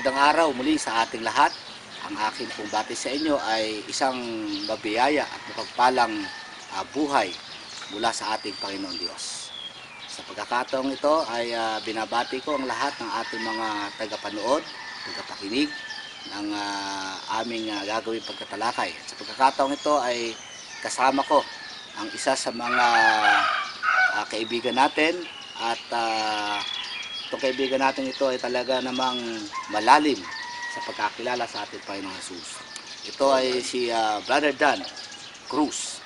Magandang araw muli sa ating lahat. Ang akin pong bati sa inyo ay isang mabiyaya at mapagpalang buhay mula sa ating Panginoon Diyos. Sa pagkakataong ito ay binabati ko ang lahat ng ating mga tagapanood, tagapakinig ng aming gagawing pagkatalakay. At sa pagkakataong ito ay kasama ko ang isa sa mga kaibigan natin at itong kaibigan natin ito ay talaga namang malalim sa pagkakilala sa ating Panginoong Jesus. Ito ay si Brother Dan Cruz.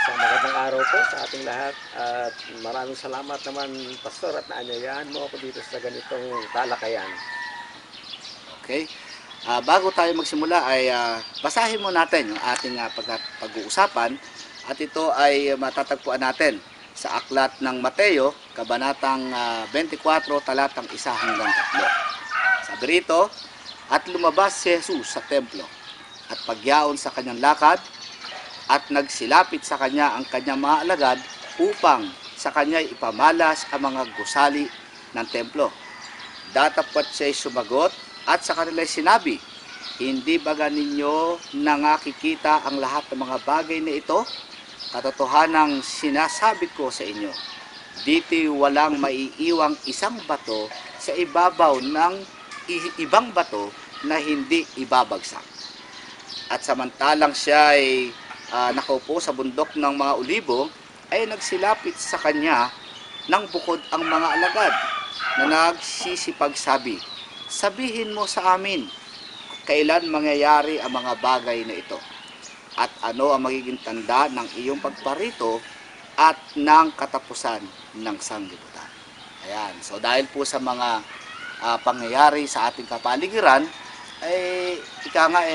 So, magandang araw po sa ating lahat at maraming salamat naman, Pastor, at naanyayahan mo ako dito sa ganitong talakayan. Okay? Bago tayo magsimula ay basahin mo natin yung ating pag-uusapan at ito ay matatagpuan natin sa aklat ng Mateo, kabanatang 24, talatang 1 hanggang 3. Sabi rito, at lumabas si Jesus sa templo at pagyaon sa kanyang lakad at nagsilapit sa kanya ang kanyang mga alagad upang sa kanya ipamalas ang mga gusali ng templo. Datapwat siya sumagot at sa kanila sinabi, hindi ba ninyo nangakikita ang lahat ng mga bagay na ito? Katotohanang sinasabi ko sa inyo, dito walang maiiwang isang bato sa ibabaw ng ibang bato na hindi ibabagsak. At samantalang siya ay nakaupo sa bundok ng mga olibo, ay nagsilapit sa kanya ng bukod ang mga alagad na nagsisipagsabi, sabihin mo sa amin, kailan mangyayari ang mga bagay na ito? At ano ang magiging tanda ng iyong pagparito at ng katapusan ng sanglibutan. Ayan. So dahil po sa mga pangyayari sa ating kapaligiran, ay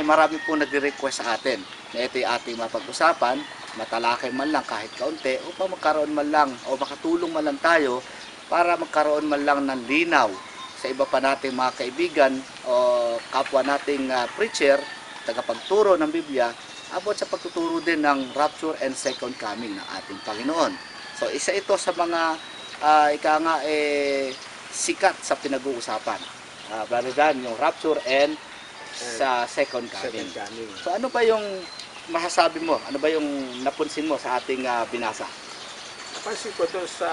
marami po nagre-request sa atin na ito yung ating mapag-usapan, matalakay man lang kahit kaunti, upang magkaroon man lang o makatulong man lang tayo para magkaroon man lang ng linaw sa iba pa nating mga kaibigan o kapwa nating preacher, tagapagturo ng Biblia, about sa pagtuturo din ng rapture and second coming ng ating Panginoon. So isa ito sa mga sikat sa pinag-uusapan. Brother Dan, yung rapture and sa second coming. So ano ba yung masasabi mo? Ano ba yung napansin mo sa ating binasa? Napansin ko doon sa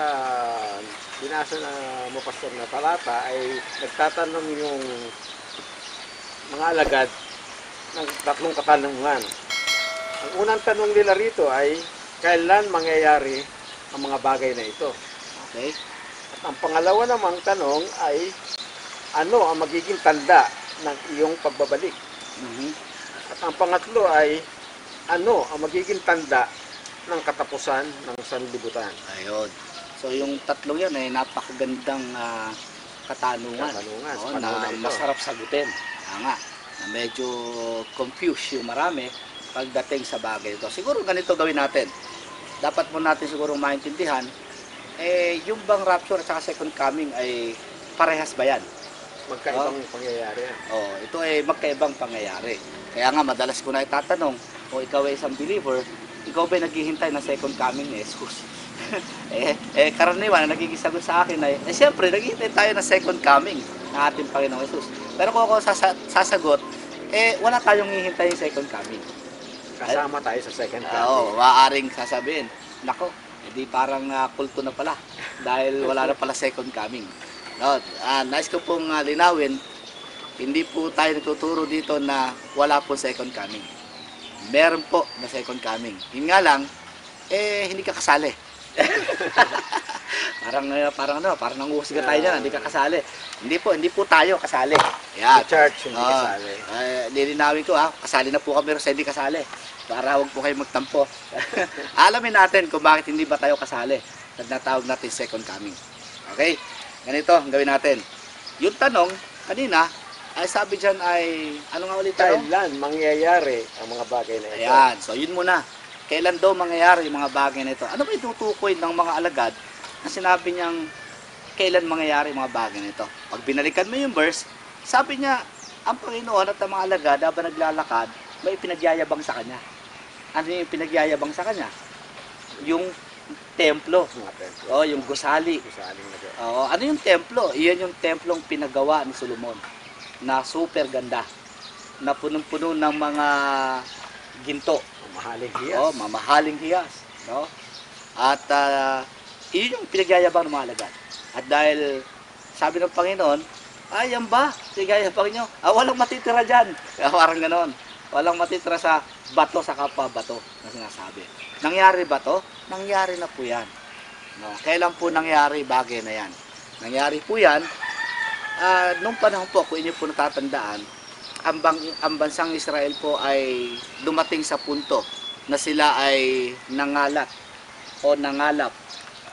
binasa na mo, Pastor, na talata ay nagtatanong yung mga alagad ng tatlong katanungan. Ang unang tanong nila rito ay, kailan mangyayari ang mga bagay na ito? Okay. At ang pangalawa namang tanong ay, ano ang magiging tanda ng iyong pagbabalik? At ang pangatlo ay, ano ang magiging tanda ng katapusan ng sanlibutan? Ayun. So yung tatlong yan ay napakagandang katanungan. Na masarap sagutin. Kaya nga, na medyo confused yung marami pagdating sa bagay ito. Siguro ganito gawin natin. Dapat mo natin siguro maintindihan, yung bang rapture at saka second coming ay parehas ba yan? Magkaibang pangyayari yan. Ito ay magkaibang pangyayari. Kaya nga madalas ko na itatanong, kung ikaw ay isang believer, ikaw ba naghihintay na second coming ni Jesus? Karaniwan na nagigisagot sa akin ay, siyempre, naghihintay tayo na second coming ng ating Panginoong Jesus. Pero kung ako sasagot, wala tayong hihintayin second coming. Kasama tayo sa second coming. Maaaring sasabihin, nako, hindi parang kulto na pala dahil wala na pala second coming. No, nais ko pong linawin, hindi po tayo nagtuturo dito na wala po second coming. Meron po na second coming. Yun nga lang, hindi ka kasali. parang nanguhusga tayo dyan, hindi ka kasali. Hindi po tayo kasali. Yan. Church, hindi kasali. Lilinawin ko, kasali na po kami pero sa hindi kasali. Para huwag po kayo magtampo. Alamin natin kung bakit hindi ba tayo kasali sa natawag natin second coming. Okay? Ganito, gawin natin. Yung tanong, kanina, ay sabi dyan ay, ano nga ulit tayo? Kailan mangyayari ang mga bagay na ito? Ayan, so yun muna. Kailan daw mangyayari yung mga bagay na ito? Ano ba itutukoy ng mga alagad na sinabi niyang kailan mangyayari yung mga bagay na ito? Pag binalikan mo yung verse, sabi niya, ang Panginoon at ang mga alagad habang naglalakad, may pinagyayabang sa Kanya. Ano yung pinagyayabang sa Kanya? Yung templo. Yung gusali. Ano yung templo? Iyan yung templong pinagawa ni Solomon. na super ganda, na punong-puno ng mga ginto. Mahaling hiyas. Oh, mamahaling hiyas, no? At iyon yung pinagyayabang ng mga alagad. At dahil sabi ng Panginoon, ay, yan ba? Pinagyayabang nyo? Walang matitira dyan. Parang ganon. Walang matitira sa bato, sa kapwa bato na sinasabi. Nangyari ba to? Nangyari na po yan. No? Kailan po nangyari bagay na yan? Nangyari po yan, nung panahon po, kung inyo po natatandaan, ang bansang Israel po ay dumating sa punto na sila ay nangalat o nangalap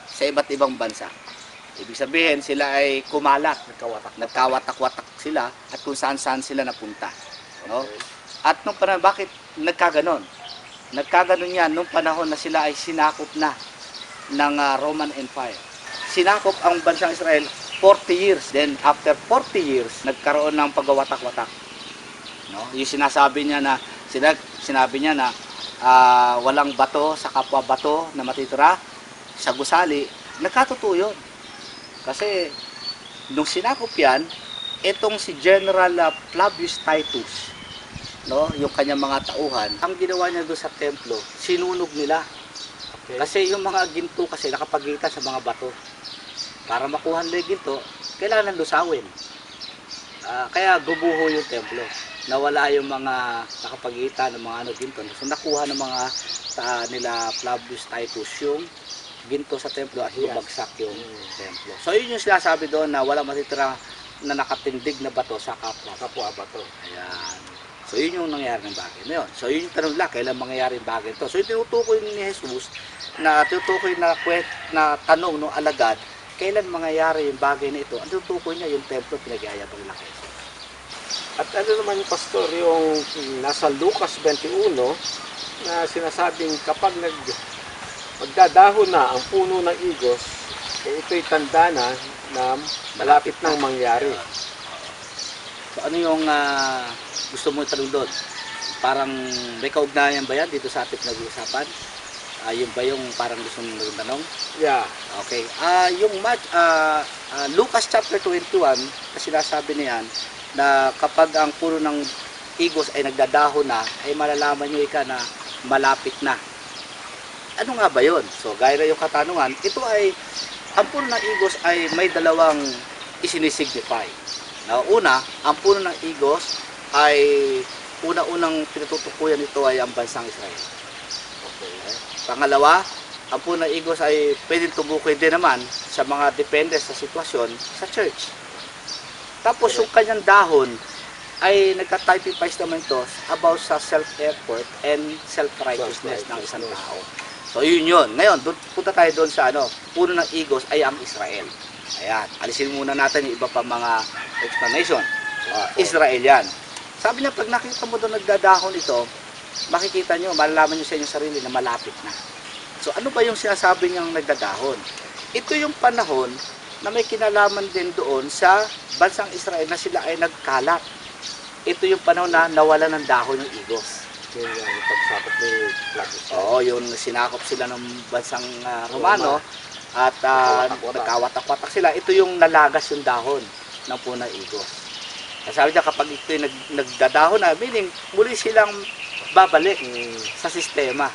sa iba't ibang bansa. Ibig sabihin, sila ay kumalat, nagkawatak-watak sila at kung saan-saan sila napunta. No? Okay. At nung panahon, bakit nagkaganon? Nagkaganon yan nung panahon na sila ay sinakop na ng Roman Empire. Sinakop ang bansang Israel 40 years. Then after 40 years, nagkaroon ng pagwawatak-watak. No? Yung sinasabi niya na sinabi niya na walang bato sa kapwa bato na matitira sa gusali, nagkatotoo yun. Kasi nung sinakop yan, itong si General Flavius Titus, no, yung kanyang mga tauhan, ang ginawa niya doon sa templo, sinunog nila. Okay. Kasi yung mga ginto kasi nakapagitan sa mga bato. Para makuha nila yung ginto, kailangan lusawin. Kaya gubuho yung templo. Nawala yung mga nakapagitan ng mga ginto. So nakuha ng mga nila Flavius Titus yung ginto sa templo at bumagsak yung templo. So yun yung sinasabi doon na walang matitira na nakatindig na bato sa kapwa bato. Ayan. So yun yung nangyari ng bagay na yun. So yun yung tanong lang, kailan mangyayari yung bagay ito. So yung tinutukoy ni Jesus, na tinutukoy na tanong ng alagad, kailan mangyayari yung bagay na ito. Ang tinutukoy niya yung templo, pinagyayabang na kayo. At ano naman yung pastor, yung nasa Lucas 21 na sinasabing kapag magdadahon na ang puno ng igos, ito'y tanda na malapit nang mangyari. So ano yung gusto mo itanong doon? Parang may kaugnayan ba yan dito sa ating nag-uusapan? Yun ba yung parang gusto mong tanong? Yeah. Okay. Yung Lucas chapter 21, kasi sinasabi niyan na kapag ang puno ng igos ay nagdadahon na, ay malalaman nyo na malapit na. Ano nga ba yun? So, gaya na yung katanungan, ito ay, ang puno ng igos ay may dalawang isinisignify. Na una, ang puno ng igos ay una-unang pinatutukuyan nito ay ang bansang Israel. Okay. Pangalawa, ang puno ng igos ay pwedeng tubukoy din naman sa mga depende sa sitwasyon sa church. Tapos yung kanyang dahon ay nagka-typifies naman ito about sa self-effort and self-righteousness ng isang tao. So yun yun. Ngayon, punta tayo doon sa puno ng igos ay ang Israel. Ayan, alisin muna natin yung iba pa mga explanation. Israel yan. Sabi niya, pag nakita mo doon nagdadahon ito, makikita nyo, malalaman nyo sa inyong sarili na malapit na. So ano ba yung sinasabi niyang nagdadahon? Ito yung panahon na may kinalaman din doon sa bansang Israel na sila ay nagkalat. Ito yung panahon na nawala ng dahon yung igos. Yung pagsakop ni Flavius. Oo, yung sinakop sila ng bansang Romano at nagkawatak-watak sila. Ito yung nalagas yung dahon ng puno ng igos. Sabi niya, kapag ito yung nagdadahon na, meaning muli silang babalik sa sistema.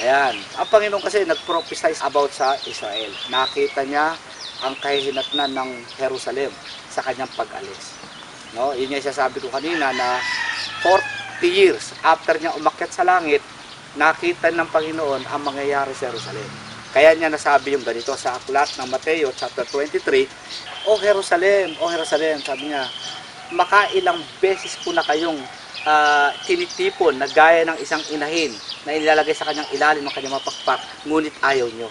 Ayan. Ang Panginoon kasi nag-prophesize about sa Israel. Nakita niya ang kahihinatnan ng Jerusalem sa kanyang pag-alis. No? Yun yung sasabi ko kanina na 40 years after niya umakyat sa langit, nakita ng Panginoon ang mangyayari sa Jerusalem. Kaya niya nasabi yung ganito sa aklat ng Mateo chapter 23, O Jerusalem, sabi niya, makailang beses po na kayong tinitipon na gaya ng isang inahin na ilalagay sa kanyang ilalim ng kanyang mapakpak, ngunit ayaw nyo.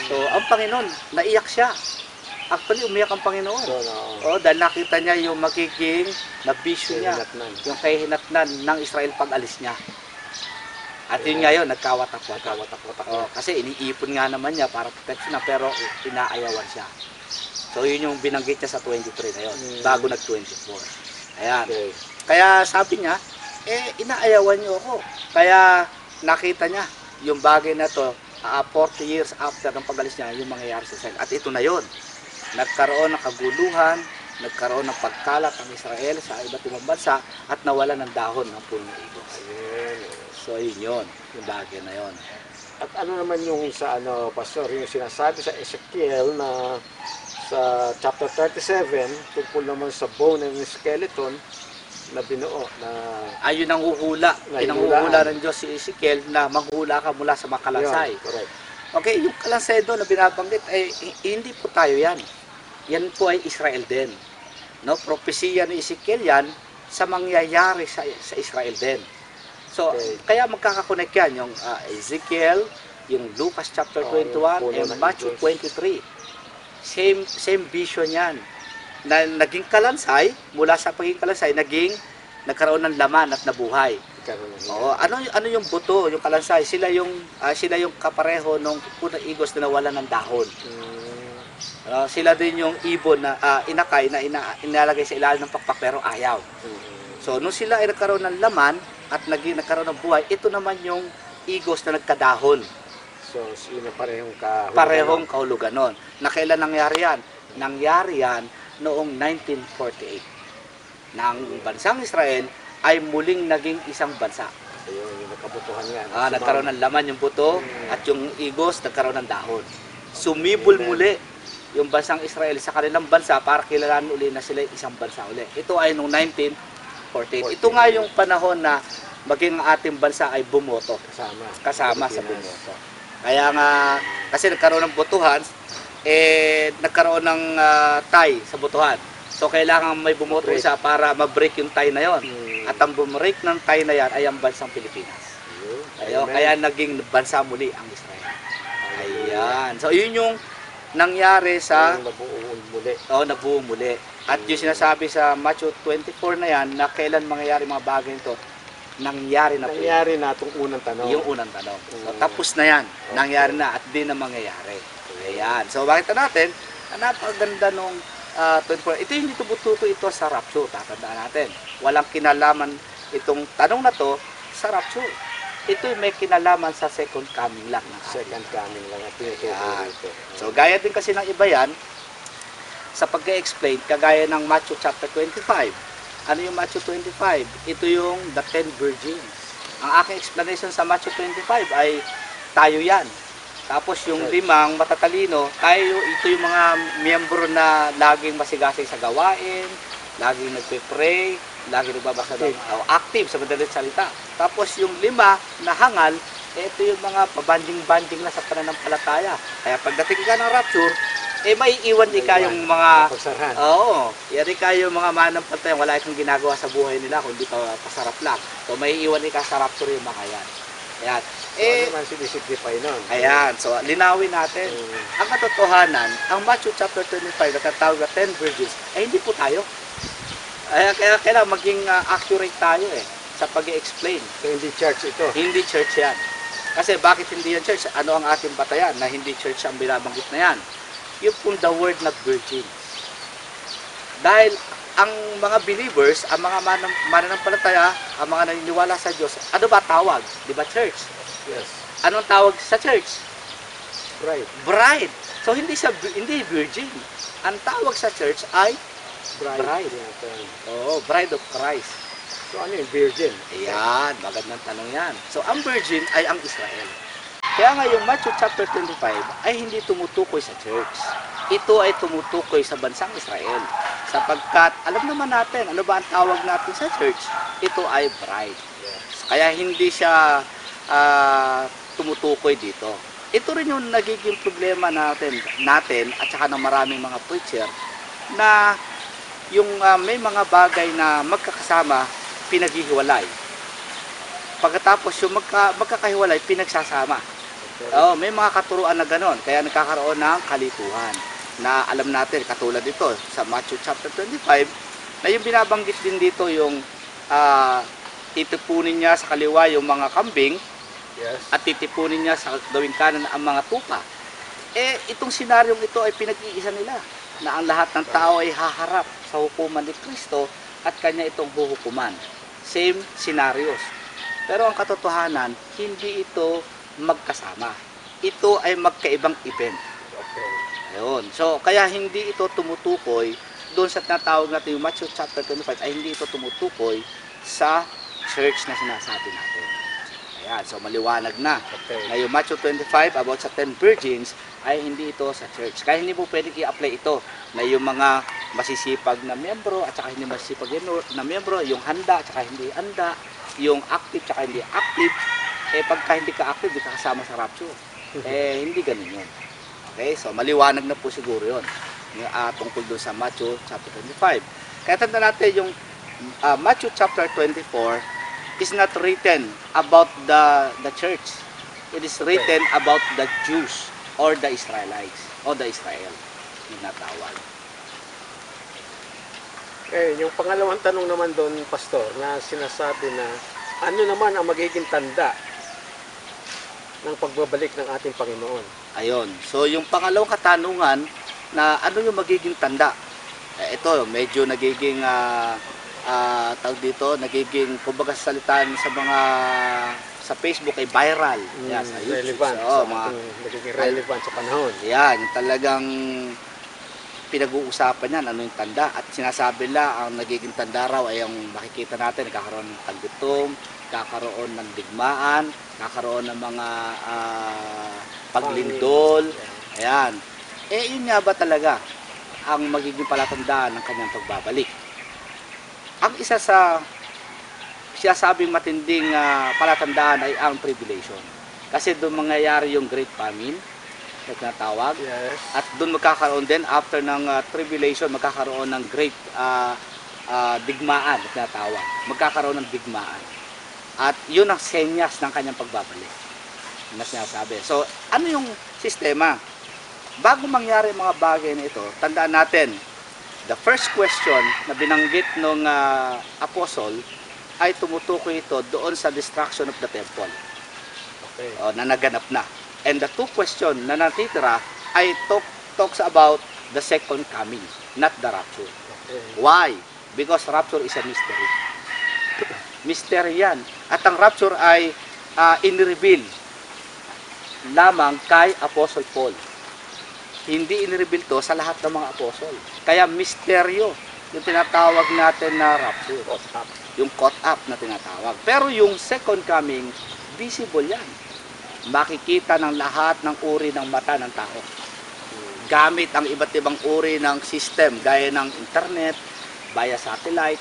So, ang Panginoon, naiyak siya. Actually, umiyak ang Panginoon. Dahil nakita niya yung magiging nabisyo niya, yung kahihinatnan ng Israel pag-alis niya. At yun nga yun, nagkawatak-watak. Kasi iniipon nga naman niya para protection na, pero inaayawan siya. So, yun yung binanggit niya sa 23 na yun, bago nag-24. Ayan. Okay. Kaya sabi niya, inaayawan niyo ako. Kaya nakita niya yung bagay na to, 40 years after ng pag-alis niya, yung mangyayari sa Israel. At ito na yun. Nagkaroon ng kaguluhan, nagkaroon ng pagkalat ang Israel sa iba't ibang bansa at nawala ng dahon ng punong igos. Ayun. So yun, yung bagay na yun. At ano naman yung sa pastor, yung sinasabi sa Ezekiel na sa chapter 37 tungkol naman sa bone and skeleton na binuo na Ayun ang huhula. Pinanghuhula ng Diyos si Ezekiel na maghula ka mula sa mga kalansay. Yun, correct. Okay, yung kalansay doon na binabanggit ay hindi po tayo yan. Yan po ay Israel din. No, propesiya ni Ezekiel yan sa mangyayari sa Israel din. So, Okay. kaya magkakakonek yan yung Ezekiel, yung Lucas chapter Oh, yung 21 puno and ng Matthew igos. 23. Same vision yan. Na naging kalansay, mula sa pagiging kalansay, nagkaroon ng laman at nabuhay. Karoon na Oo, ano yung buto, yung kalansay, sila yung kapareho ng punong igos na nawalan ng dahon. Sila din yung ibon na inakay na inalagay sa ilalim ng pakpak pero ayaw. So, nung sila ay nagkaroon ng laman at nagkaroon ng buhay, ito naman yung igos na nagkadahon. So, yun ang parehong kahulugan. Parehong kahulugan nun. Na kailan nangyari yan? Nangyari yan noong 1948. Nang bansang Israel ay muling naging isang bansa. Ayun, yung nakabutuhan nga. Nagkaroon ng laman yung buto at yung igos nagkaroon ng dahon. Sumibol muli yung bansang Israel sa kanilang bansa para kilalanin uli na sila isang bansa uli. Ito ay noong 1948. Ito nga yung panahon na maging ang ating bansa ay bumoto. Kasama sa bumoto. Kaya nga, kasi nagkaroon ng botohan, nagkaroon ng tie sa botohan. So, kailangan may bumoto isa para ma-break yung tie na yon. At ang bumreak ng tie na yan ay ang bansang Pilipinas. Kaya naging bansa muli ang Israel. Ayan. So, yun yung nangyari sa nabuo muli. At yung sinasabi sa Matthew 24 na yan, na kailan mangyayari mga bagay nito, nangyari na po. Nangyari na itong unang tanong. Yung unang tanong. So, tapos na yan. Nangyari na at di na mangyayari. Ayan. So, bakit natin, napaganda nung 24. Ito hindi tumututo ito sa rapture. Tatandaan natin. Walang kinalaman itong tanong na to sa rapture. Ito may kinalaman sa second coming lang. Second coming lang ang tinutukoy dito. So, gaya din kasi ng iba yan, sa pag-explain, kagaya ng Matthew chapter 25. Ano yung Matthew 25? Ito yung the 10 virgins. Ang aking explanation sa Matthew 25 ay tayo yan. Tapos yung limang matatalino, ito yung mga miyembro na laging masigasig sa gawain, laging nagpe-pray, laging nagbabasa ng active sa madaling salita. Tapos yung lima na hangal, ito yung mga pabanding-banding na sa pananampalataya. Kaya pagdating ka ng rapture, maiiwan ka yung mga yari ka yung mga manampalataya, wala kang ginagawa sa buhay nila kundi pasarap lang. So maiiwan ka sa rapture yung mga yan. Ayan. So, ano man sinisignify nun? Ayan. So, linawin natin. Ang katotohanan, ang Matthew chapter 25, nakatawag na 10 virgins, ay hindi po tayo. Kaya kailangan maging accurate tayo sa pag-i-explain. So, hindi church ito? Hindi church yan. Kasi bakit hindi yan church? Ano ang ating batayan na hindi church ang binabanggit na yan? Yung pong the word na virgin. Dahil ang mga believers, ang mga mananampalataya, ang mga naniniwala sa Diyos, ano ba tawag? Di ba church? Yes. Anong tawag sa church? Bride. Bride. So hindi virgin. Ang tawag sa church ay bride. Bride of Christ. So ano yung virgin? Ayan, magandang tanong yan. So ang virgin ay ang Israel. Kaya nga yung Matthew chapter 25 ay hindi tumutukoy sa church. Ito ay tumutukoy sa bansang Israel. Sapagkat alam naman natin, ano ba ang tawag natin sa church? Ito ay bride. Kaya hindi siya tumutukoy dito. Ito rin yung nagiging problema natin at saka ng maraming mga preacher na yung may mga bagay na magkakasama, pinaghihiwalay. Pagkatapos yung magkakahiwalay, pinagsasama. May mga katuruan na ganon, kaya nagkakaroon ng kalituhan na alam natin, katulad dito sa Matthew chapter 25, na yung binabanggit din dito yung titipunin niya sa kaliwa yung mga kambing, at titipunin niya sa gawing kanan ang mga tupa. Itong senaryong ito ay pinag-iisa nila, na ang lahat ng tao ay haharap sa hukuman ni Kristo at kanya itong huhukuman. Same scenarios. Pero ang katotohanan, hindi ito magkasama. Ito ay magkaibang event. Ayun. So, kaya hindi ito tumutukoy doon sa tinatawag natin yung Matthew chapter 25 ay hindi ito tumutukoy sa church na sinasabi natin. Ayan, so maliwanag na. Okay. Na yung Matthew 25 about sa 10 virgins ay hindi ito sa church. Kaya hindi mo pwedeng i-apply ito na yung mga masisipag na miyembro at saka hindi masisipag na miyembro, yung handa at saka hindi handa, yung active at saka hindi active, pagka hindi ka active, hindi ka kasama sa rapture. Hindi ganun yun. Okay, so maliwanag na po siguro yun. Yung, tungkol doon sa Matthew chapter 25. Kaya tanda natin yung Matthew chapter 24 is not written about the church. It is written about the Jews or the Israelites or the Israel yung natawag. Yung pangalawang tanong naman doon, Pastor, na sinasabi na ano naman ang magiging tanda ng pagbabalik ng ating Panginoon? Ayun. So yung pangalawang katanungan na ano yung magiging tanda? Ito, medyo nagiging tawag dito, nagiging kumbaga salitan sa mga sa Facebook ay viral. Yan, sa YouTube. Relevant. So, nagiging relevant sa panahon. Yan, talagang pinag-uusapan yan, ano yung tanda. At sinasabi nila, ang nagiging tanda raw ay ang makikita natin, nagkakaroon ng taggutom, kakaroon ng digmaan, kakaroon ng mga paglindol. Ayan. Yun nga ba talaga ang magiging palatandaan ng kanyang pagbabalik? Ang isa sa sinasabing matinding palatandaan ay ang tribulation. Kasi doon mangyayari yung great famine na tinatawag. Yes. At doon magkakaroon din, after ng tribulation, magkakaroon ng great digmaan na tinatawag. Magkakaroon ng digmaan. At yun ang senyas ng kanyang pagbabalik na sinasabi. So, ano yung sistema? Bago mangyari mga bagay na ito, tandaan natin, the first question na binanggit ng apostle ay tumutukoy ito doon sa destruction of the temple. Okay. Na naganap na. And the two question na natitira ay talks about the second coming, not the rapture. Okay. Why? Because rapture is a mystery. Mystery yan. At ang rapture ay in-reveal lamang kay Apostle Paul. Hindi in-reveal to sa lahat ng mga apostol. Kaya misteryo yung tinatawag natin na rapture. Yung caught up na tinatawag. Pero yung second coming, visible yan. Makikita ng lahat ng uri ng mata ng tao. Gamit ang iba't ibang uri ng system, gaya ng internet, via satellite.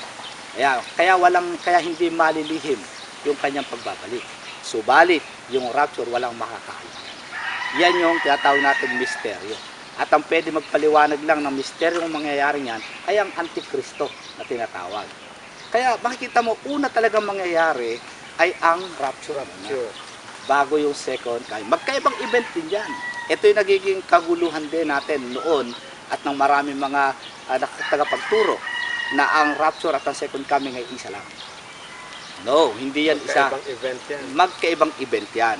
Kaya hindi malilihim yung kanyang pagbabalik. Subalit, yung rapture walang makakaalam. Yan yung tinatawag natin misteryo. At ang pwede magpaliwanag lang ng misteryong mangyayari niyan ay ang Antikristo na tinatawag. Kaya makikita mo, una talagang mangyayari ay ang rapture. Bago yung second coming. Magkaibang event din yan. Ito yung nagiging kaguluhan din natin noon at ng maraming mga tagapagturo na ang rapture at ang second coming ay isa lang. No, hindi yan isa. Magkaibang event yan. Magkaibang event yan.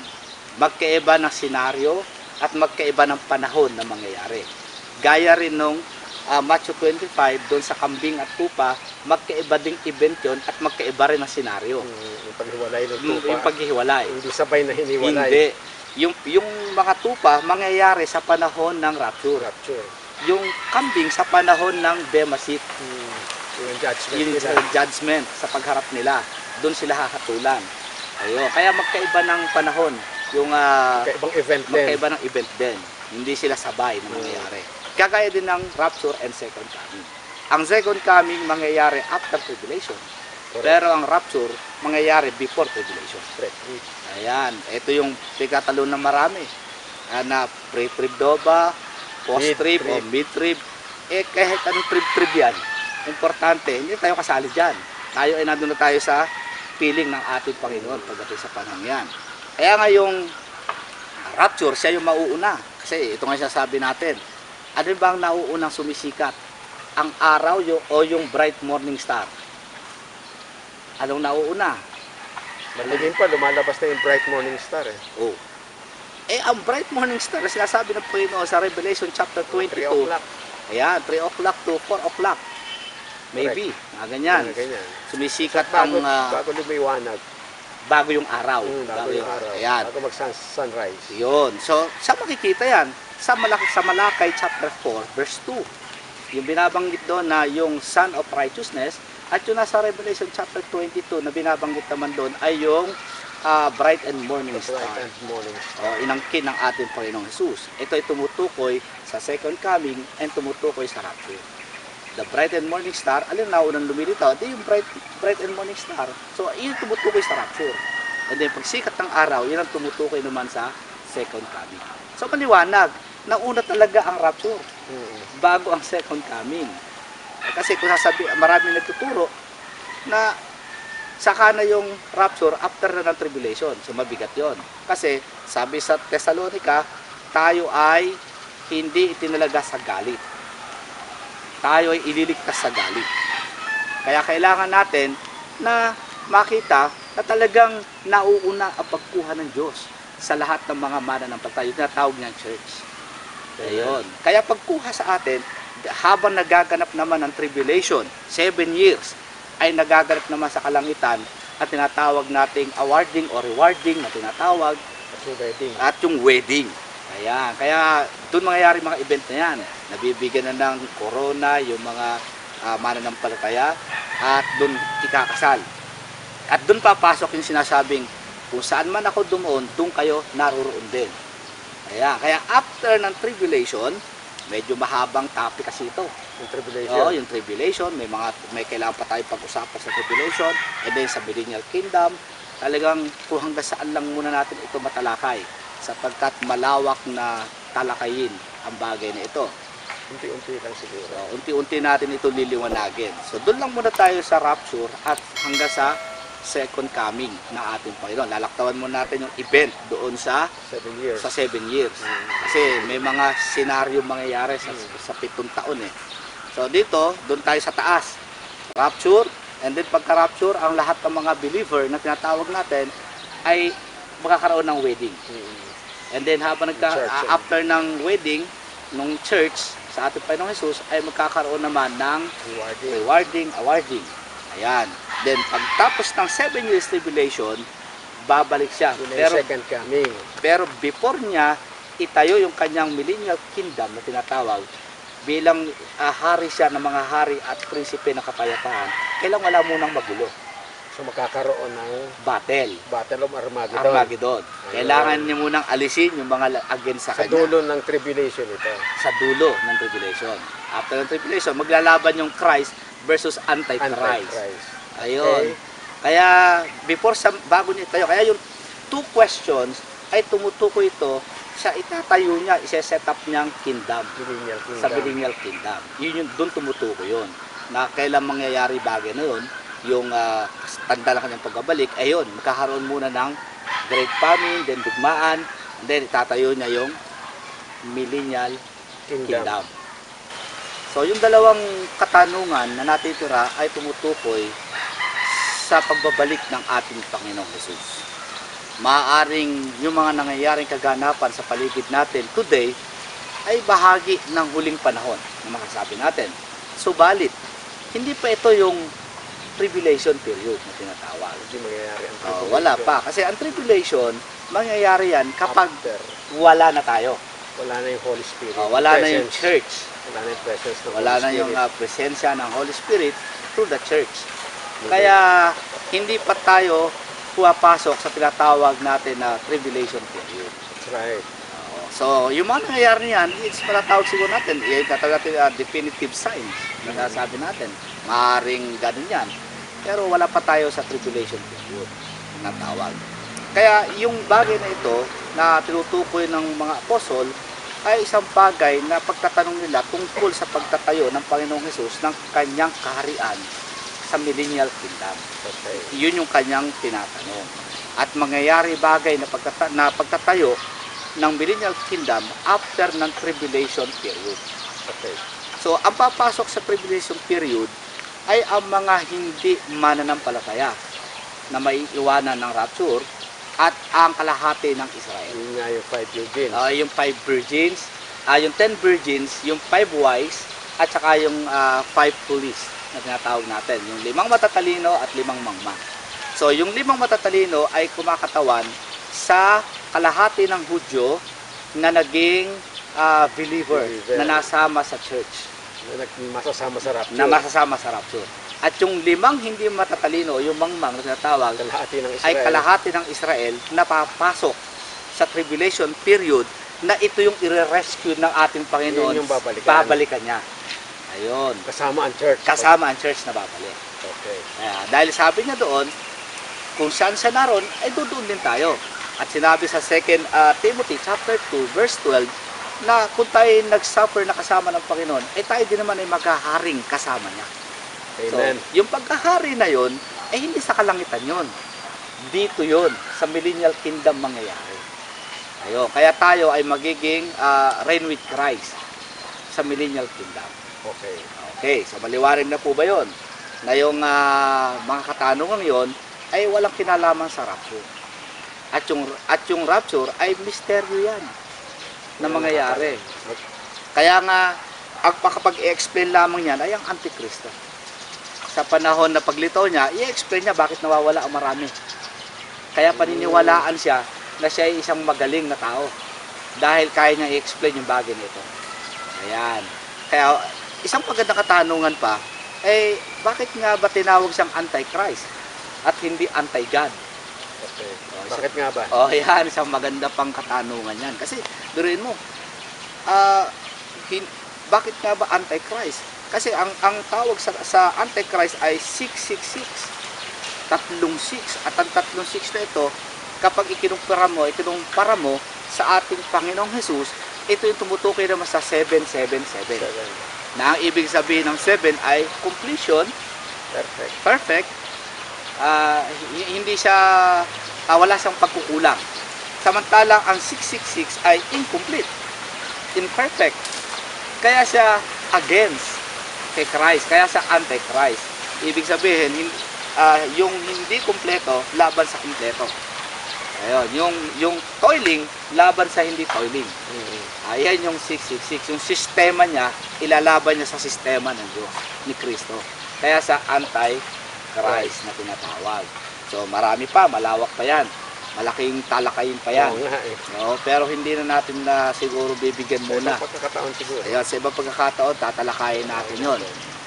Magkaiba ng senaryo at magkaiba ng panahon na mangyayari. Gaya rin nung Matthew 25, doon sa kambing at tupa, magkaiba ding event yun at magkaiba rin ang senaryo. Yung paghiwalay ng tupa. Yung paghiwalay. Hindi sabay na hiniwalay. Hindi. Yung mga tupa, mangyayari sa panahon ng rapture. Yung kambing sa panahon ng Bema Seat. Yung judgment Yung nila. judgment sa pagharap nila. Doon sila hahatulan. Ayun. Kaya magkaiba ng panahon. Yung Magkaibang event din. magkaiba ng event din. Hindi sila sabay na mangyayari. Kagaya din ng rapture and second coming. Ang second coming mangyayari after tribulation. Correct. Pero ang rapture mangyayari before tribulation. Correct. Ayan, ito yung pagkatalo ng marami. Na pre-trib daw ba, post-trib o mid-trib. Kahit anong trib-trib yan, importante, hindi tayo kasali dyan. Tayo ay nandun na tayo sa piling ng ating Panginoon pagdating sa panahon yan. Kaya nga yung rapture, siya yung mauuna. Kasi ito nga sasabi natin, ano ba ang nauunang sumisikat? Ang araw o yung bright morning star? Anong nauuna? Maligin pa, lumalabas na yung bright morning star eh. Oh. Ang bright morning star, sinasabi ng Panginoon sa Revelation chapter 22. 3 o'clock. Ayan, 3 o'clock to 4 o'clock. Maybe, ganyan. Ganyan. Sumisikat Bago, ang bago lumiwanag. bago yung araw. Bago yung araw. Ayan. Bago mag-sunrise. Yun. So, sa makikita yan, sa Malakay chapter 4, verse 2. yung binabanggit doon na yung Son of Righteousness, at yung nasa Revelation chapter 22 na binabanggit naman doon ay yung bright and morning star. Bright and morning. Inangkin ng ating Panginoong Jesus. Ito ay tumutukoy sa second coming and tumutukoy sa rapture. The bright and morning star, alin na unang lumilitaw? Di yung bright and morning star. So, yun tumutukoy sa rapture. And then, pagsikat ng araw, yun ang tumutukoy naman sa second coming. So, maliwanag, nauna talaga ang rapture bago ang second coming. Kasi kung sasabi, maraming nagtuturo na saka na yung rapture after na ng tribulation. So, mabigat yon. Kasi, sabi sa Thessalonica, tayo ay hindi itinalaga sa galit. Tayo ay ililigtas sa galit. Kaya kailangan natin na makita na talagang nauuna ang pagkuha ng Diyos sa lahat ng mga mananampalataya. Yung tinatawag niyang church. Ayun. Kaya pagkuha sa atin, habang nagaganap naman ang tribulation, 7 years, ay nagaganap naman sa kalangitan at tinatawag nating awarding o rewarding na tinatawag at yung wedding. Ayan. Kaya doon mangyayari mga event na yan. Nabibigyan na ng corona yung mga mananampalataya at doon ikakasal. At doon papasok yung sinasabing kung saan man ako dumoon, doon kayo naroroon din. Kaya after ng tribulation, medyo mahabang topic kasi ito. Yung tribulation. Oo, yung tribulation, may kailangan pa tayo pag-usapan sa tribulation, and then sa millennial kingdom, talagang kung hanggang saan lang muna natin ito matalakay, sapagkat malawak na talakayin ang bagay na ito. Unti-unti lang siguro. So, unti-unti natin ito liliwanagin. So, doon lang muna tayo sa rapture at hanggang sa second coming ng ating Panginoon. Lalaktawan muna natin yung event doon sa 7 years. sa 7 years. Kasi may mga senaryo mangyayari sa 7 taon eh. So dito, doon tayo sa taas. Rapture, and then pagka-rapture, ang lahat ng mga believer na tinatawag natin ay magkakaroon ng wedding. And then habang after ng wedding, nung church sa ating Panginoong Jesus ay magkakaroon naman ng rewarding, awarding. Ayan. Then pagtapos ng 7 years tribulation, babalik siya. Pero second coming. Pero before niya itayo yung kanyang millennial kingdom na tinatawag, bilang hari siya ng mga hari at prinsipe ng kapayapaan, kailangan wala munang magulo. So magkakaroon ng Battle of Armageddon. Armageddon. Kailangan niya munang alisin yung mga against sa Sa kanya. dulo ng tribulation ito. Sa dulo ng tribulation. After ng tribulation, maglalaban yung Christ versus Antichrist. Ayun. Okay. Kaya bago niya itayo, kaya yung 2 questions ay tumutukoy ito sa itatayo niya, isa-set up niyang kingdom. Sa millennial kingdom. Yun yung doon tumutukoy yun. Na kailan mangyayari bagay na yun, yung tanda ng kanyang pagbabalik, ayun, magkakaroon muna ng great famine, then dugmaan, and then itatayo niya yung millennial kingdom. So yung dalawang katanungan na natitira ay tumutukoy sa pagbabalik ng ating Panginoong Jesus. Maaaring yung mga nangyayaring kaganapan sa paligid natin today ay bahagi ng huling panahon na masasabi natin. Subalit, hindi pa ito yung tribulation period na tinatawag. Hindi mangyayari ang tribulation. Wala pa. Kasi ang tribulation, mangyayari yan kapag wala na tayo. Wala na yung Holy Spirit. Wala na yung church. Wala na yung presence ng Wala Holy na Spirit. yung presensya ng Holy Spirit through the church. Kaya hindi pa tayo pumapasok sa tinatawag natin na tribulation period. That's right. So, yung mga nangyayari niyan, it's matatawag siguro natin, yung tatawag natin definitive signs na sasabi natin. Maaring ganun yan. Pero wala pa tayo sa tribulation period na tawag. Kaya yung bagay na ito na tinutukoy ng mga apostol ay isang bagay na pagtatanong nila tungkol sa pagtatayo ng Panginoong Hesus ng kanyang kaharian sa millennial kingdom. Okay. Yun yung kanyang tinatanong. At mangyayari bagay na pagtatayo ng millennial kingdom after ng tribulation period. Okay. So, ang papasok sa tribulation period ay ang mga hindi mananampalataya na maiiwanan ng rapture at ang kalahati ng Israel. Yun nga yung 5 virgins. Yung 5 virgins, yung 10 virgins, yung 5 wise, at saka yung 5 foolish na tinatawag natin. Yung 5 matatalino at 5 mangmang. So, yung 5 matatalino ay kumakatawan sa kalahati ng Hudyo na naging believer na nasama sa church. Masasama sa rapture. na masasama sa rapture. At yung 5 hindi matatalino, yung mangmang na tinatawag, Kalahati ng Israel. ay kalahati ng Israel na papasok sa tribulation period na ito yung i-rescue ng ating Panginoon. Yun yung babalikan. niya. Ayun. Kasama ang church. Kasama ang church na babalik. Okay. Dahil sabi niya doon, kung saan siya naroon, ay doon din tayo. At sinabi sa 2 Timothy chapter 2 verse 12 na kung tayo nag-suffer na kasama ng Panginoon, ay tayo din naman ay maghaharing kasama niya. Amen. So, yung pagkahari na yon, ay hindi sa kalangitan yon. Dito yon, sa millennial kingdom mangyayari. Ayun, kaya tayo ay magiging reign with Christ sa millennial kingdom. Okay. Okay, so maliwanag na po ba yon? Na yung mga katanungan yon ay walang kinalaman sa rapture. At yung rapture ay misteryo yan na mangyayari. Kaya nga, ang makapag-i-explain lamang yan ay ang Antikristo. Sa panahon na paglitaw niya, i-explain niya bakit nawawala ang marami. Kaya paniniwalaan siya na siya ay isang magaling na tao. Dahil kaya niya i-explain yung bagay nito. Ayan. Kaya, isang magandang katanungan pa, bakit nga ba tinawag siyang Antichrist at hindi anti-God? Okay. Bakit nga ba? Yan, isang maganda pang katanungan yan. Kasi, durin mo, bakit nga ba Antichrist? Kasi ang tawag sa Antichrist ay 666. 36. At ang 36 na ito, kapag ikinumpara mo sa ating Panginoong Jesus, ito yung tumutukoy naman sa 777. Na ang ibig sabihin ng 7 ay completion, perfect. Hindi siya, wala siyang pagkukulang. Samantalang ang 666 ay incomplete, imperfect. Kaya siya against kay Christ, kaya sa Antichrist. Ibig sabihin, yung hindi kumpleto, laban sa kumpleto. Ayun, yung toiling, laban sa hindi toiling. Ayan yung 666. Yung sistema niya, ilalaban niya sa sistema ng Diyos, ni Kristo. Kaya sa Antichrist na tinatawag. So marami pa, malawak pa yan. Malaking talakayin pa yan. No, pero hindi na natin na siguro bibigyan muna. Sa pagkakataon siguro. Ayan, sa ibang pagkakataon, tatalakayin natin yon.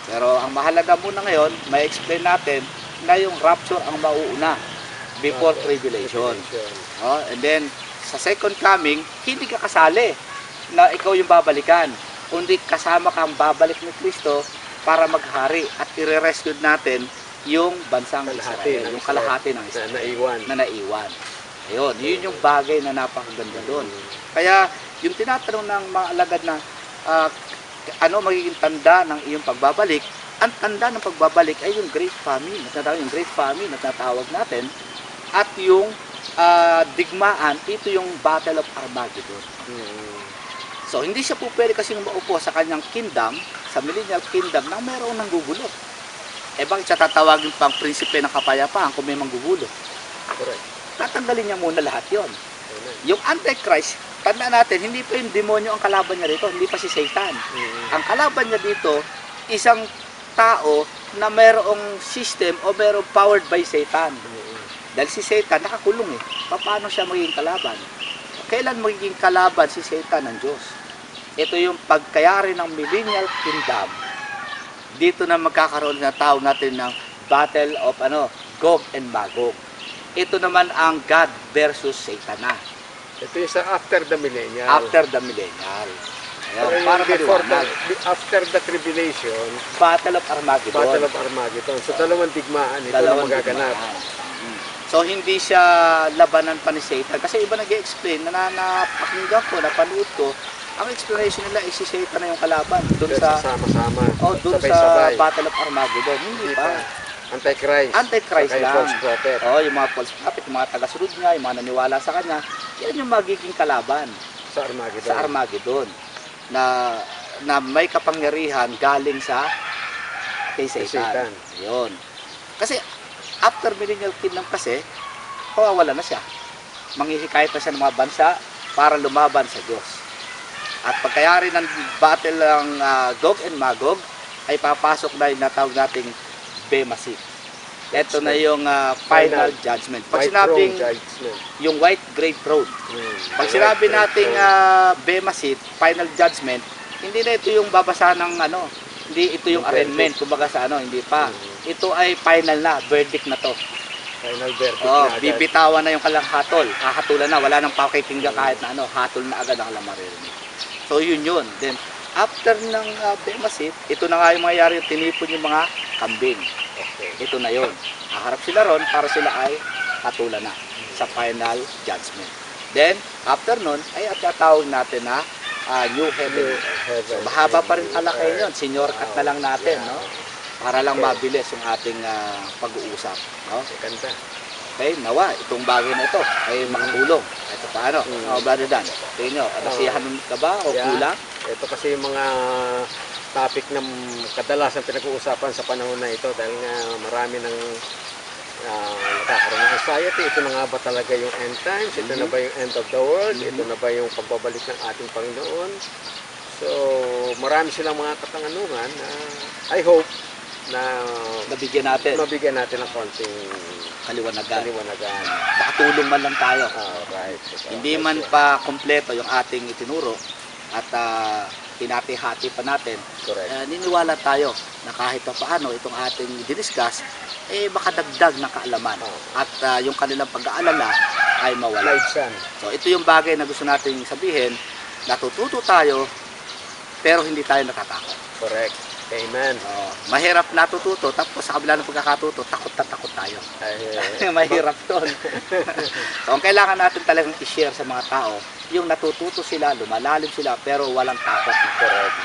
Pero ang mahalaga muna ngayon, may explain natin na yung rapture ang mauuna before tribulation. And then, sa second coming, hindi ka kasali na ikaw yung babalikan. Kundi kasama kang babalik ni Kristo para maghari at i-rescue natin yung bansang Israel, yung kalahati ng Israel na naiwan. Ayun, yun yung bagay na napakaganda doon. Kaya, yung tinatanong ng mga alagad na ano magiging tanda ng iyong pagbabalik, ang tanda ng pagbabalik ay yung Great Famine, yung Great Famine na tatawag natin, at yung digmaan, ito yung Battle of Armageddon. So, hindi siya po pwede kasi maupo sa kanyang kingdom, sa millennial kingdom, nang mayroong nanggugulo. Bakit siya tatawagin pang prinsipe ng kapayapaan kung may manggugulo? Correct. Tatanggalin niya muna lahat yon. Yung Antichrist, tandaan natin, hindi pa yung demonyo ang kalaban niya dito, hindi pa si Satan. Ang kalaban niya dito, isang tao na mayroong system o mayroong powered by Satan. Dahil si Satan nakakulong paano siya magiging kalaban? Kailan magiging kalaban si Satan ng Diyos? Ito yung pagkayari ng millennial kingdom. Dito na magkakaroon na tawag natin ng Battle of Gog and Magog. Ito naman ang God versus Satan na. Ito yung sa after the millennial. After the millennial. Ayan, para maliwanag. After the tribulation, Battle of Armageddon. Battle of Armageddon. So dalawang digmaan ito na magaganap. So hindi siya labanan pa ni Satan. Kasi iba nag-i-explain na napakinggan ko, napanood ko, ang explanation nila ay si Satan na yung kalaban. Doon sa sama-sama. Doon sa Battle of Armageddon. Hindi pa. Antichrist. Antichrist lang. False prophet. Yung mga false prophet, yung mga taga-sunod niya, yung mga naniwala sa kanya, yan yung magiging kalaban Sa Armageddon. sa Armageddon. Na may kapangyarihan galing sa kay Satan. Yun. Kasi after millennial kingdom kasi, mawawala na siya. Manghihikayat na siya ng mga bansa para lumaban sa Diyos. At pagkayari ng battle ng Gog and Magog, ay papasok na yung natawag nating Bema Seat. Ito na yung final judgment. Pag sinabing yung white great throne, pag sinabi nating Bema Seat, final judgment, hindi na ito yung babasa ng Hindi ito yung Yung arraignment, kumbaga sa ano, hindi pa. Ito ay final na, verdict na to. Final verdict Oh, na agad. bibitawan na yung kalang hatol. Hahatulan na, wala nang pakikinggan kahit na ano, hatol na agad ang alam maririnig. So yun yun. Then after ng Bema Seat, ito na nga yung mangyayari, tinipon yung mga kambing. Okay. Ito na yun. Haharap sila ron para sila ay hatulan na sa final judgment. Then after nun ay tatawag natin na New Heaven. So, mahaba pa rin pala kayo yun. Senior cut na lang natin, no? Para lang mabilis yung ating pag-uusap. No? Ganda. Okay, nawa, itong bagay na ito ay makatulong. Ito paano? Brother Dan, tingin nyo, nasiyahan ka ba o Yeah. kulang? Ito kasi yung mga topic na kadalasan pinag-uusapan sa panahon na ito dahil nga marami ng nagkakaroon ng anxiety. Ito na nga ba talaga yung end times? Ito na ba yung end of the world? Ito na ba yung pagbabalik ng ating Panginoon? So, marami silang mga katanganungan na I hope na Nabigyan natin mabigyan natin ng konting kaliwanagan. kaliwanagan. Makatulong man lang tayo. Right. Hindi man pa kompleto yung ating itinuro at hinati-hati pa natin, Correct. niniwala tayo na kahit pa paano itong ating diniscuss, makadagdag ng kaalaman at yung kanilang pag-aalala ay mawala. Live sun. So ito yung bagay na gusto nating sabihin, natututo tayo pero hindi tayo natatakot. Correct. Amen. Mahirap natututo tapos sa kabila ng pagkakatuto, takot na takot tayo. Mahirap yun. So, ang kailangan natin talagang i-share sa mga tao, yung natututo sila, lumalalim sila, pero walang takot na correct.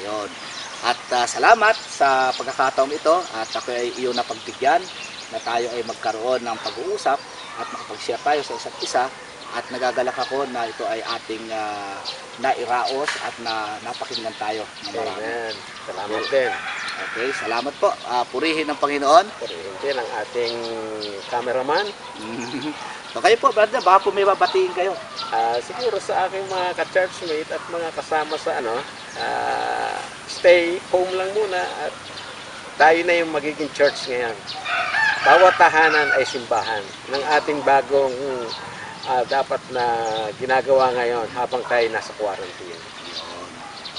Ayun. At salamat sa pagkakataong ito at ako ay iyong napagbigyan na tayo ay magkaroon ng pag-uusap at makapag-share tayo sa isa't isa at nagagalak ako na ito ay ating nairaos at napakinggan tayo ng marami. Amen. Salamat din. Okay, salamat po. Purihin ng Panginoon. Purihin din ang ating cameraman. So kayo po, brother, baka po may babatiin kayo. Siguro sa aking mga ka-churchmate at mga kasama sa stay home lang muna at tayo na yung magiging church ngayon. Bawat tahanan ay simbahan ng ating bagong dapat na ginagawa ngayon habang tayo nasa quarantine.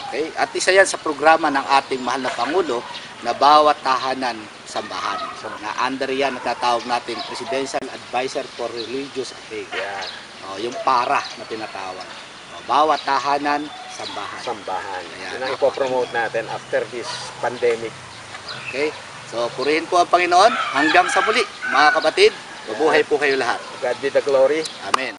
Okay, at isa yan sa programa ng ating mahal na Pangulo na bawat tahanan sambahan. So, na under yan natatawag natin Presidential Advisor for Religious Affairs. Yeah. Yung para na tinatawag. Bawat tahanan sambahan. Sambahan. Ayan. Yun ang ipopromote natin after this pandemic. Okay? So, purihin po ang Panginoon hanggang sa muli, mga kapatid. Mabuhay po kayo lahat. God be the glory. Amen.